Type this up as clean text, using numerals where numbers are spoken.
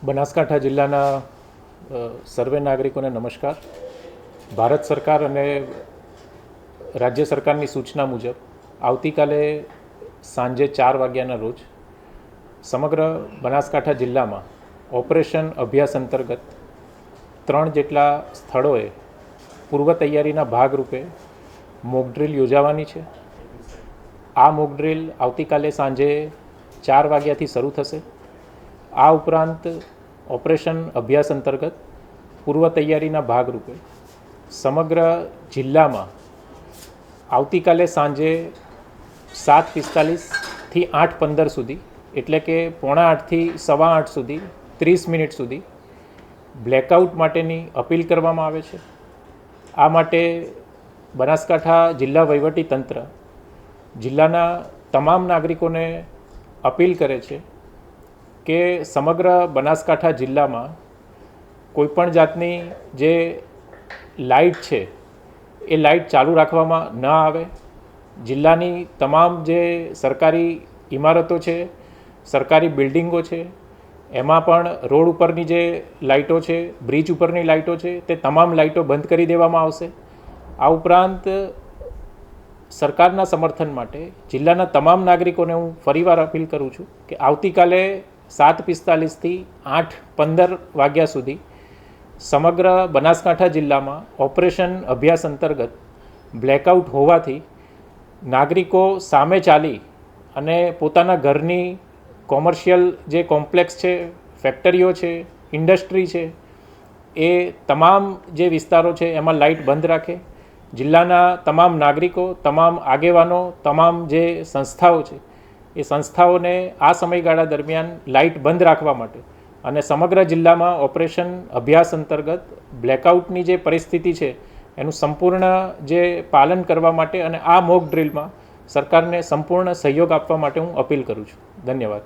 બનાસકાંઠા જિલ્લાના સર્વે નાગરિકોને નમસ્કાર. ભારત સરકાર અને રાજ્ય સરકારની સૂચના મુજબ આવતીકાલે સાંજે 4 વાગ્યાના રોજ સમગ્ર બનાસકાંઠા જિલ્લામાં ઓપરેશન અભ્યાસ અંતર્ગત 3 જેટલા સ્થળોએ પૂર્વ તૈયારીના ભાગરૂપે મોક ડ્રીલ યોજાવાની છે. આ મોક ડ્રીલ આવતીકાલે સાંજે 4 વાગ્યાથી શરૂ થશે. આ ઉપરાંત ઓપરેશન અભ્યાસ અંતર્ગત પૂર્વ તૈયારીના ભાગરૂપે સમગ્ર જિલ્લામાં આવતીકાલે સાંજે 7:45થી 8:15 સુધી, એટલે કે 7:45થી 8:15 સુધી 30 મિનિટ સુધી બ્લેકઆઉટ માટેની અપીલ કરવામાં આવે છે. આ માટે બનાસકાંઠા જિલ્લા વહીવટીતંત્ર જિલ્લાના તમામ નાગરિકોને અપીલ કરે છે કે સમગ્ર બનાસકાંઠા જિલ્લામાં કોઈપણ જાતની જે લાઇટ છે એ લાઇટ ચાલુ રાખવામાં ન આવે. જિલ્લાની તમામ જે સરકારી ઇમારતો છે, સરકારી બિલ્ડિંગો છે, એમાં પણ રોડ ઉપરની જે લાઇટો છે, બ્રિજ ઉપરની લાઇટો છે, તે તમામ લાઇટો બંધ કરી દેવામાં આવશે. આ ઉપરાંત સરકારના સમર્થન માટે જિલ્લાના તમામ નાગરિકોને હું ફરીવાર અપીલ કરું છું કે આવતીકાલે 7:45થી 8:15 વાગ્યા સુધી સમગ્ર બનાસકાંઠા જિલ્લામાં ઓપરેશન અભ્યાસ અંતર્ગત બ્લેકઆઉટ હોવાથી નાગરિકો સામે ચાલી અને પોતાના ઘરની કોમર્શિયલ જે કોમ્પ્લેક્સ છે, ફેક્ટરીઓ છે, ઇન્ડસ્ટ્રી છે, એ તમામ જે વિસ્તારો છે એમાં લાઇટ બંધ રાખે. જિલ્લાના તમામ નાગરિકો, તમામ આગેવાનો, તમામ જે સંસ્થાઓ છે એ સંસ્થાઓને આ સમયગાળા દરમિયાન લાઇટ બંધ રાખવા માટે અને સમગ્ર જિલ્લામાં ઓપરેશન અભ્યાસ અંતર્ગત બ્લેકઆઉટની જે પરિસ્થિતિ છે એનું સંપૂર્ણ જે પાલન કરવા માટે અને આ મોક ડ્રીલમાં સરકારને સંપૂર્ણ સહયોગ આપવા માટે હું અપીલ કરું છું. ધન્યવાદ.